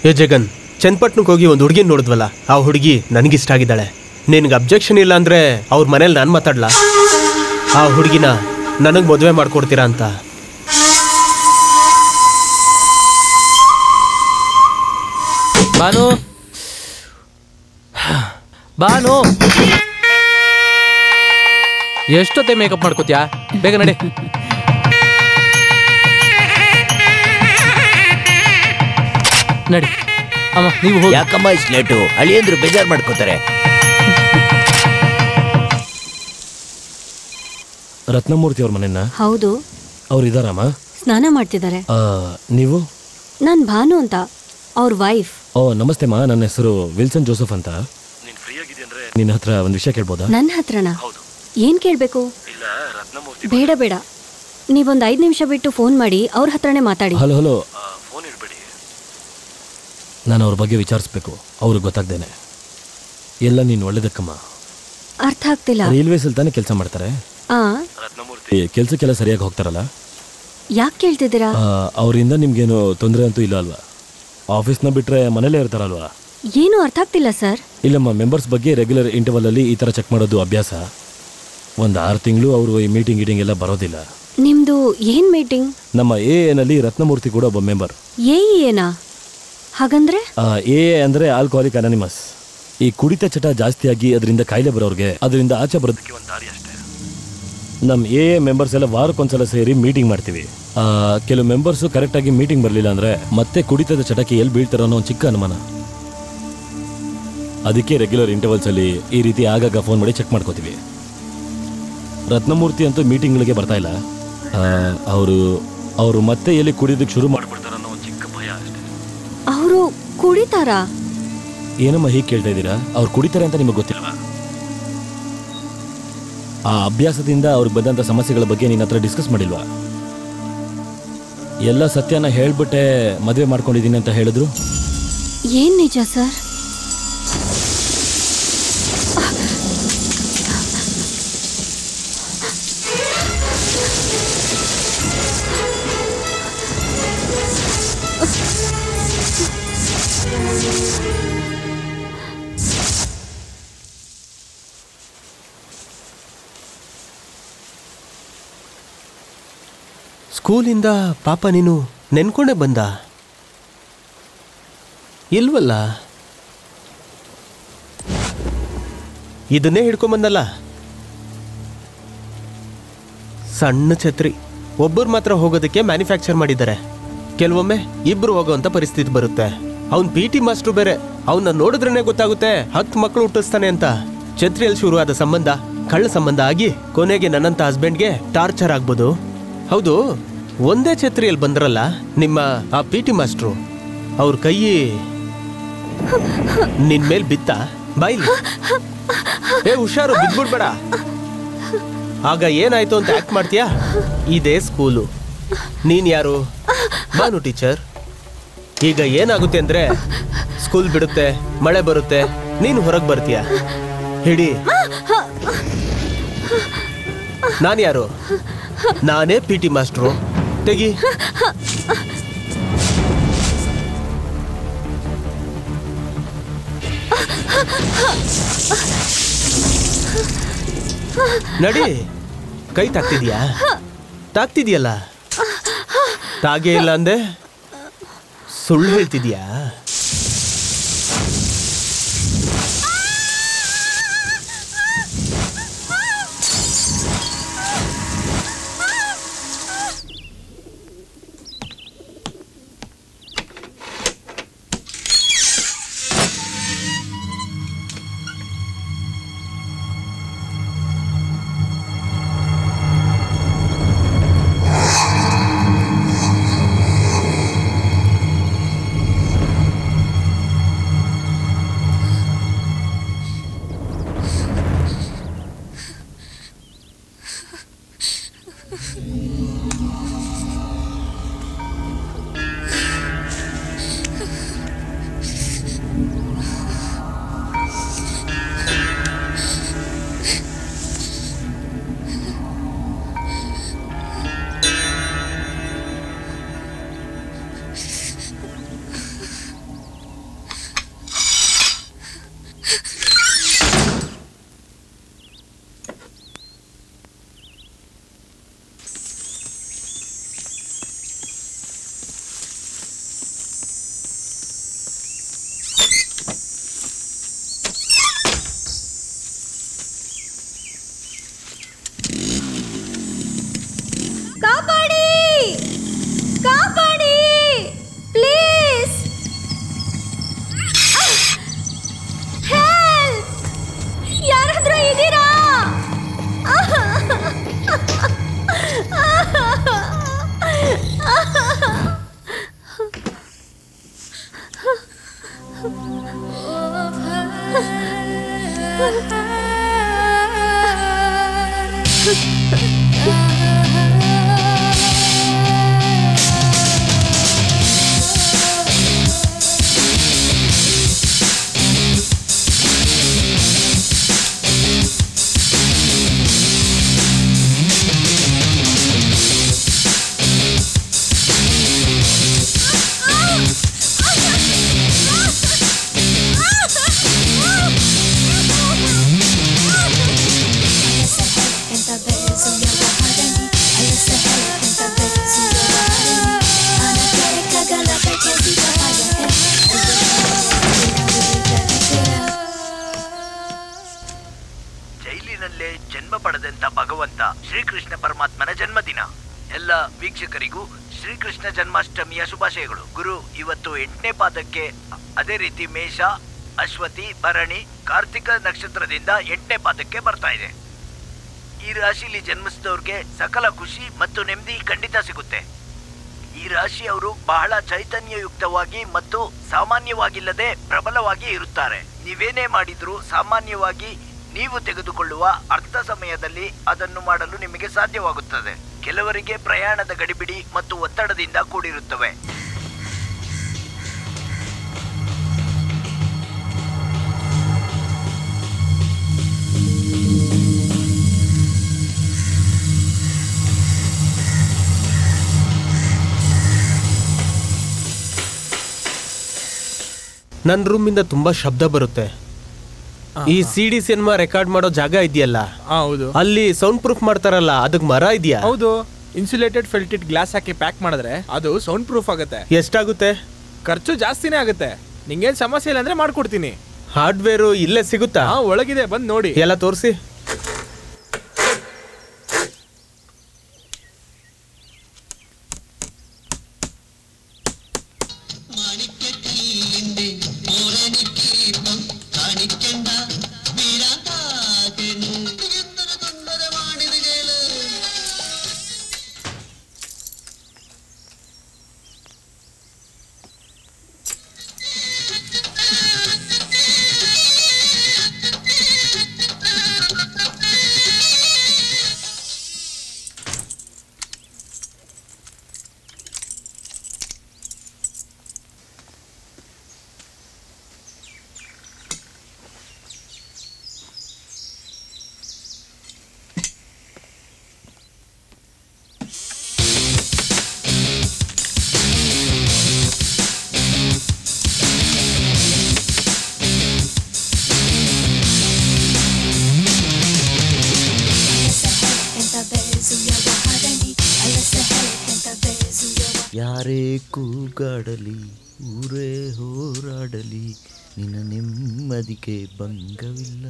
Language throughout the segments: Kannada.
ಏ ಜಗನ್, ಚನ್ನಪಟ್ಟಣಕ್ಕೆ ಹೋಗಿ ಒಂದು ಹುಡುಗಿ ನೋಡಿದ್ವಲ್ಲ, ಆ ಹುಡುಗಿ ನನಗಿಷ್ಟ ಆಗಿದ್ದಾಳೆ. ನಿನಗೆ ಅಬ್ಜೆಕ್ಷನ್ ಇಲ್ಲ ಅಂದರೆ ಅವ್ರ ಮನೇಲಿ ನಾನು ಮಾತಾಡ್ಲಾ? ಆ ಹುಡುಗಿನ ನನಗೆ ಮದುವೆ ಮಾಡ್ಕೊಡ್ತೀರಾ ಅಂತ. ಬಾನು ಬಾನು, ಎಷ್ಟೊತ್ತೆ ಮೇಕಪ್ ಮಾಡ್ಕೋತ್ಯಾ? ಬೇಗ ನಡಿ. ನಡಿ ಅಮ್ಮ, ನೀವು ಹೋಗಿ. ಯಾಕಮ್ಮ ಇಷ್ಟು ಲೇಟು? ಅಳಿಯಂದ್ರು ಬೇಜಾರು ಮಾಡ್ಕೋತಾರೆ. ರತ್ನಮೂರ್ತಿ ಅವ್ರ ಮನೆಯನ್ನ? ಹೌದು. ಅವ್ರು ಇದಾರಮ್ಮ? ಸ್ನಾನ ಮಾಡ್ತಿದ್ದಾರೆ. ನೀವು? ನಾನ್ ಭಾನು ಅಂತ, ಅವ್ರ ವೈಫ್. ಓ ನಮಸ್ತೆ ಮಾ, ನನ್ನ ಹೆಸರು ವಿಲ್ಸನ್ ಜೋಸೆಫ್ ಅಂತ. ನೀನ್ ಫ್ರೀ ಆಗಿದ್ದೆ ಅಂದ್ರೆ ನಿನ್ನ ಹತ್ರ ಒಂದು ವಿಷಯ ಕೇಳ್ಬೋದಾ? ನನ್ನ ಹತ್ರನಾ? ಏನ್ ಕೇಳ್ಬೇಕು? ಬೇಡ ಬೇಡ, ನೀವೊಂದು 5 ನಿಮಿಷ ಬಿಟ್ಟು ಫೋನ್ ಮಾಡಿ ಅವ್ರ ಹತ್ರನೇ ಮಾತಾಡಿ. ಹಲೋ ಹಲೋ, ಫೋನ್ ಇಡ್ಬೇಡಿ. ನಾನು ಅವ್ರ ಬಗ್ಗೆ ವಿಚಾರಿಸ್ಬೇಕು, ಅವ್ರಿಗೆ ಗೊತ್ತಾಗ್ದೇನೆ. ಎಲ್ಲ ನೀನು ಒಳ್ಳೇದಕ್ಕಮ್ಮ. ಅರ್ಥ ಆಗ್ತಿಲ್ಲ. ರೈಲ್ವೇಸಲ್ಲಿ ತಾನೇ ಕೆಲಸ ಮಾಡ್ತಾರೆ? ರತ್ನಮೂರ್ತಿ ಕೆಲಸಕ್ಕೆಲ್ಲ ಸರಿಯಾಗಿ ಹೋಗ್ತಾರಲ್ಲ? ಯಾಕೆ ಕೇಳ್ತಿದ್ದೀರಾ? ಅವರಿಂದ ನಿಮ್ಗೇನು ತೊಂದರೆ ಅಂತೂ ಇಲ್ಲ ಅಲ್ವಾ? ಆಫೀಸ್ನ ಬಿಟ್ರೆ ಮನೇಲೇ ಇರ್ತಾರಲ್ವಾ? ಏನು ಅರ್ಥ ಆಗ್ತಿಲ್ಲ ಸರ್. ಇಲ್ಲಮ್ಮ, ಮೆಂಬರ್ಸ್ ಬಗ್ಗೆ ರೆಗ್ಯುಲರ್ ಇಂಟರ್ವಲ್ ಅಲ್ಲಿ ಈ ತರ ಚೆಕ್ ಮಾಡೋದು ಅಭ್ಯಾಸ. ಒಂದು 6 ತಿಂಗಳು ಅವರು ಈ ಮೀಟಿಂಗ್ ಎಲ್ಲ ಬರೋದಿಲ್ಲ. ನಿಮ್ದು ಏನ್ ಮೀಟಿಂಗ್? ನಮ್ಮ ಎನಲ್ಲಿ ರತ್ನಮೂರ್ತಿ ಕೂಡ ಒಬ್ಬ ಮೆಂಬರ್. ಏನಾ? ಹಾಗಂದ್ರೆ? ಅಂದ್ರೆ ಆಲ್ಕೋಹಾಲಿಕ್ ಅನಾನಿಮಸ್. ಈ ಕುಡಿತ ಚಟ ಜಾಸ್ತಿಯಾಗಿ ಅದರಿಂದ ಕಾಯಿಲೆ ಬರೋರ್ಗೆ ಅದರಿಂದ ಆಚೆ ಬರೋದಕ್ಕೆ ಒಂದು ದಾರಿ ಅಷ್ಟೇ. ನಮ್ಮ ಮೆಂಬರ್ಸ್ ಎಲ್ಲ ವಾರಕ್ಕೊಂದ್ಸಲ ಸೇರಿ ಮೀಟಿಂಗ್ ಮಾಡ್ತೀವಿ. ಕೆಲವು ಮೆಂಬರ್ಸು ಕರೆಕ್ಟಾಗಿ ಮೀಟಿಂಗ್ ಬರಲಿಲ್ಲ ಅಂದ್ರೆ ಮತ್ತೆ ಕುಡಿತದ ಚಟಕ್ಕೆ ಎಲ್ಲಿ ಬೀಳ್ತಾರೋ ಅನ್ನೋ ಒಂದು ಚಿಕ್ಕ ಅನುಮಾನ. ಅದಕ್ಕೆ ರೆಗ್ಯುಲರ್ ಇಂಟರ್ವಲ್ಸ್ ಅಲ್ಲಿ ಈ ರೀತಿ ಆಗಾಗ ಫೋನ್ ಮಾಡಿ ಚೆಕ್ ಮಾಡ್ಕೋತೀವಿ. ರತ್ನಮೂರ್ತಿ ಅಂತೂ ಮೀಟಿಂಗ್ಗಳಿಗೆ ಬರ್ತಾ ಇಲ್ಲ. ಅವರು ಮತ್ತೆ ಎಲ್ಲಿ ಕುಡಿಯೋದಕ್ಕೆ ಶುರು ಮಾಡ್ಬಿಡ್ತಾರ ಅನ್ನೋ ಒಂದು ಚಿಕ್ಕ ಭಯ ಅಷ್ಟೇ. ಅವರು ಕುಡಿತಾರಾ? ಏನಮ್ಮ ಹೀಗೆ ಕೇಳ್ತಾ ಇದ್ದೀರಾ? ಅವ್ರು ಕುಡಿತಾರೆ ಅಂತ ನಿಮಗೆ ಗೊತ್ತಿಲ್ವಾ? ಆ ಅಭ್ಯಾಸದಿಂದ ಅವ್ರಿಗೆ ಬಂದಂಥ ಸಮಸ್ಯೆಗಳ ಬಗ್ಗೆ ನಿನ್ನ ಹತ್ರ ಡಿಸ್ಕಸ್ ಮಾಡಿಲ್ವಾ? ಎಲ್ಲ ಸತ್ಯನ ಹೇಳ್ಬಿಟ್ಟೆ ಮದುವೆ ಮಾಡ್ಕೊಂಡಿದ್ದೀನಿ ಅಂತ ಹೇಳಿದ್ರು. ಏನ್ ನಿಜ ಸರ್? ಸ್ಕೂಲಿಂದ ಪಾಪ ನೀನು ನೆನ್ಕೊಂಡೇ ಬಂದ ಇಲ್ವಲ್ಲ? ಇದನ್ನೇ ಹಿಡ್ಕೊಂಬಂದಲ್ಲ, ಸಣ್ಣ ಛತ್ರಿ. ಒಬ್ಬರು ಮಾತ್ರ ಹೋಗೋದಕ್ಕೆ ಮ್ಯಾನುಫ್ಯಾಕ್ಚರ್ ಮಾಡಿದ್ದಾರೆ. ಕೆಲವೊಮ್ಮೆ ಇಬ್ರು ಹೋಗೋವಂಥ ಪರಿಸ್ಥಿತಿ ಬರುತ್ತೆ. ಅವ್ನು PT ಮಾಸ್ಟ್ರು ಬೇರೆ. ಅವನ್ನ ನೋಡಿದ್ರೇ ಗೊತ್ತಾಗುತ್ತೆ 10 ಮಕ್ಕಳು ಹುಟ್ಟಿಸ್ತಾನೆ ಅಂತ. ಛತ್ರಿಯಲ್ಲಿ ಶುರುವಾದ ಸಂಬಂಧ ಕಳ್ಳ ಸಂಬಂಧ ಆಗಿ ಕೊನೆಗೆ ನನ್ನಂತ ಹಸ್ಬೆಂಡ್ಗೆ ಟಾರ್ಚರ್ ಆಗ್ಬೋದು. ಹೌದು, ಒಂದೇ ಛತ್ರಿಯಲ್ಲಿ ಬಂದ್ರಲ್ಲ ನಿಮ್ಮ ಆ PT ಮಾಸ್ಟ್ರು, ಅವ್ರ ಕೈ ನಿನ್ ಮೇಲ್ ಬಿತ್ತ? ಬಾಯ್ಲಿ, ಹುಷಾರು, ಬಿದ್ಬಿಡ್ಬೇಡ. ಆಗ ಏನಾಯ್ತು ಅಂತ ಆಕ್ಟ್ ಮಾಡ್ತೀಯಾ? ಇದೇ ಸ್ಕೂಲು. ನೀನ್ ಯಾರು? ಬಾನು ಟೀಚರ್. ಈಗ ಏನಾಗುತ್ತೆ ಅಂದ್ರೆ, ಸ್ಕೂಲ್ ಬಿಡುತ್ತೆ, ಮಳೆ ಬರುತ್ತೆ, ನೀನು ಹೊರಗೆ ಬರ್ತೀಯ. ಹಿಡಿ. ನಾನು ಯಾರು? ನಾನೇ PT ಮಾಸ್ಟ್ರು. ತೆಗಿ. ನಡಿ. ಕೈ ತಾಕ್ತಿದ್ಯಲ್ಲ? ತಾಗೇ ಇಲ್ಲ ಅಂದೆ ಸುಳ್ಳು ಹೇಳ್ತಿದ್ಯಾ? ಶ್ರೀಕೃಷ್ಣ ಪರಮಾತ್ಮನ ಜನ್ಮದಿನ. ಎಲ್ಲ ವೀಕ್ಷಕರಿಗೂ ಶ್ರೀಕೃಷ್ಣ ಜನ್ಮಾಷ್ಟಮಿಯ ಶುಭಾಶಯಗಳು. ಗುರು ಇವತ್ತು 8ನೇ ಪಾದಕ್ಕೆ, ಅದೇ ರೀತಿ ಮೇಷ, ಅಶ್ವತಿ, ಭರಣಿ, ಕಾರ್ತಿಕ ನಕ್ಷತ್ರದಿಂದ 8ನೇ ಪಾದಕ್ಕೆ ಬರ್ತಾ ಇದೆ. ಈ ರಾಶಿಲಿ ಜನ್ಮಿಸಿದವ್ರಿಗೆ ಸಕಲ ಖುಷಿ ಮತ್ತು ನೆಮ್ಮದಿ ಖಂಡಿತ ಸಿಗುತ್ತೆ. ಈ ರಾಶಿಯವರು ಬಹಳ ಚೈತನ್ಯಯುಕ್ತವಾಗಿ ಮತ್ತು ಸಾಮಾನ್ಯವಾಗಿಲ್ಲದೆ ಪ್ರಬಲವಾಗಿ ಇರುತ್ತಾರೆ. ನೀವೇನೇ ಮಾಡಿದ್ರೂ ಸಾಮಾನ್ಯವಾಗಿ ನೀವು ತೆಗೆದುಕೊಳ್ಳುವ ಅರ್ಧ ಸಮಯದಲ್ಲಿ ಅದನ್ನು ಮಾಡಲು ನಿಮಗೆ ಸಾಧ್ಯವಾಗುತ್ತದೆ. ಕೆಲವರಿಗೆ ಪ್ರಯಾಣದ ಗಡಿಬಿಡಿ ಮತ್ತು ಒತ್ತಡದಿಂದ ಕೂಡಿರುತ್ತವೆ. ನನ್ನ ರೂಮಿಂದ ತುಂಬಾ ಶಬ್ದ ಬರುತ್ತೆ. ಈ CD ಸಿನಿಮಾ ರೆಕಾರ್ಡ್ ಮಾಡೋ ಜಾಗ ಇದೆಯಲ್ಲ, ಹೌದು, ಅಲ್ಲಿ ಸೌಂಡ್ ಪ್ರೂಫ್ ಮಾಡ್ತಾರಲ್ಲ, ಅದಕ್ಕೆ ಮರ ಇದೆಯಾ? ಹೌದು. ಇನ್ಸುಲೇಟೆಡ್ ಫೆಲ್ಟೆಡ್ ಗ್ಲಾಸ್ ಹಾಕಿ ಪ್ಯಾಕ್ ಮಾಡಿದ್ರೆ ಅದು ಸೌಂಡ್ ಪ್ರೂಫ್ ಆಗುತ್ತೆ. ಎಷ್ಟಾಗುತ್ತೆ? ಖರ್ಚು ಜಾಸ್ತಿನೇ ಆಗುತ್ತೆ. ನಿಂಗೇನ್ ಸಮಸ್ಯೆ ಇಲ್ಲ ಅಂದ್ರೆ ಮಾಡ್ಕೊಡ್ತೀನಿ. ಹಾರ್ಡ್ವೇರು ಇಲ್ಲೇ ಸಿಗುತ್ತಾ? ಒಳಗಿದೆ, ಬಂದ್ ನೋಡಿ. ಎಲ್ಲ ತೋರಿಸಿ. ಯಾರೇ ಕೂಗಾಡಲಿ, ಊರೇ ಹೋರಾಡಲಿ, ನಿನ್ನ ನೆಮ್ಮದಿಗೆ ಭಂಗವಿಲ್ಲ.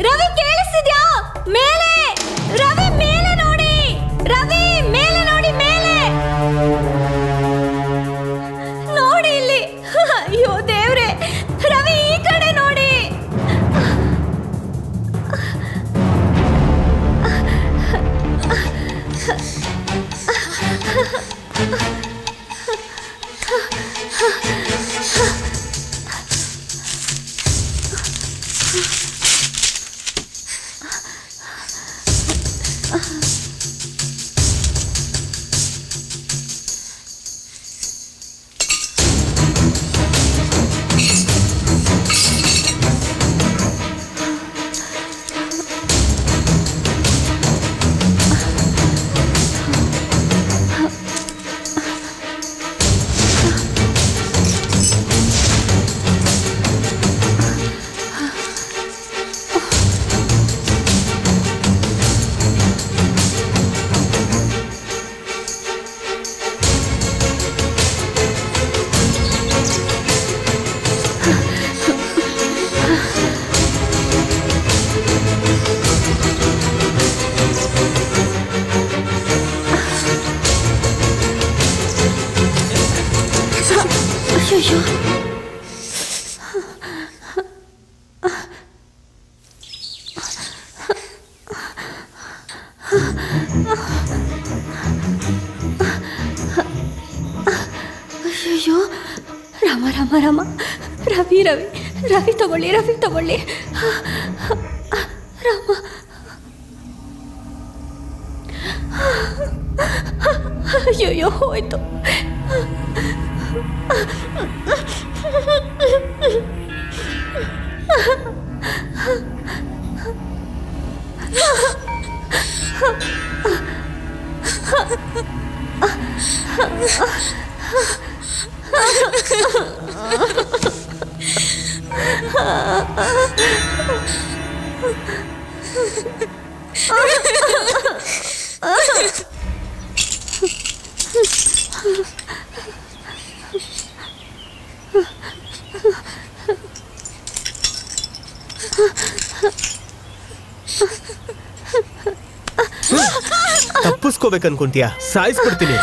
ರವಿ ಕೇಳಿಸ್ತಿದ್ಯಾ? ಮೇಲೆ ರವಿ, ಮೇಲೆ ನೋಡಿ. ರವಿ ಮೇಲೆ ನೋಡಿ, ಮೇಲೆ ನೋಡಿ. ಇಲ್ಲಿ ಅಯ್ಯೋ ದೇವ್ರೆ, ರವಿ ಈ ಕಡೆ ನೋಡಿ. ಅಯ್ಯೋ ರಾಮ ರಾಮ ರಾಮ. ರವಿ ರವಿ ರವಿ ತಗೊಳ್ಳಿ, ರವಿ ತಗೊಳ್ಳಿ. ರಾಮ, ಅಯ್ಯೋ ಹೋಯ್ತು. ತಪ್ಪಿಸ್ಕೋಬೇಕನ್ಕೊಂತೀಯ? ಸಾಯಿಸ್ಬಿಡ್ತೀನಿ.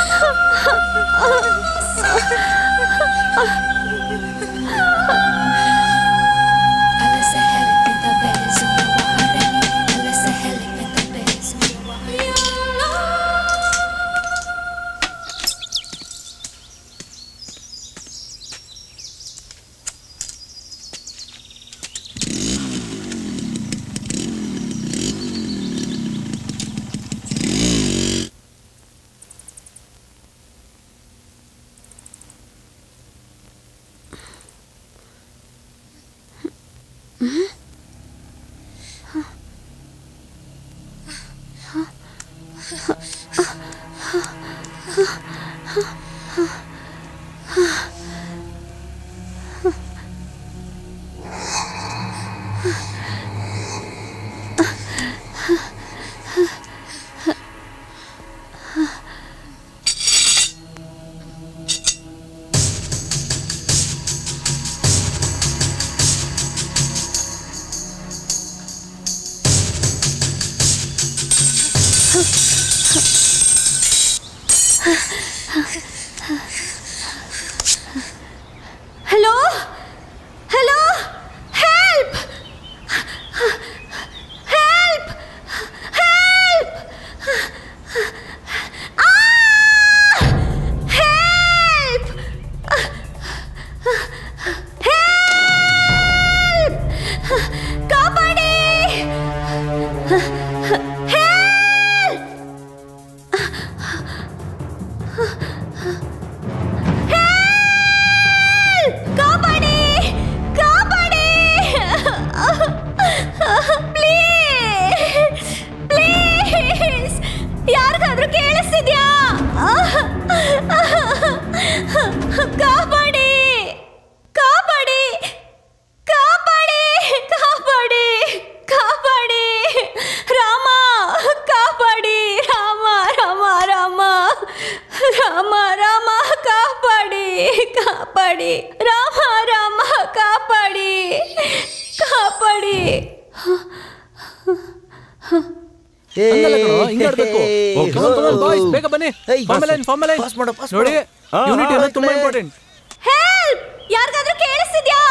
Hello hello, help help help, help help, ಕಾಪಾಡಿ, ಕಾಪಾಡಿ ಕಾಪಾಡಿ, ಪ್ಲೀಸ್ ಪ್ಲೀಸ್, ಯಾರಿಗಾದ್ರೂ ಕೇಳಿಸ್ತಿದ್ಯಾ? ಕಾಪಾಡಿ ಕಾಪಾಡಿ ಕಾಪಾಡಿ ಕಾಪಾಡಿ ಕಾಪಾಡಿ, ರಾಮ ಕಾಪಾಡಿ, ರಾಮ ರಾಮ ರಾಮ ರಾಮ ರಾಮ ಕಾಪಾಡಿ ಕಾಪಾಡಿ, ರಾಮ ರಾಮ ಕಾಪಾಡಿ ಕಾಪಾಡಿ. ಬೇಗ ಬನ್ನಿ. ನೋಡಿ, ಯೂನಿಟಿ ಅನ್ನೋದು ತುಂಬಾ ಇಂಪಾರ್ಟೆಂಟ್. ಹೆಲ್ಪ್, ಯಾರಿಗಾದ್ರೂ ಕೇಳಿಸ್ತಿದ್ಯಾ?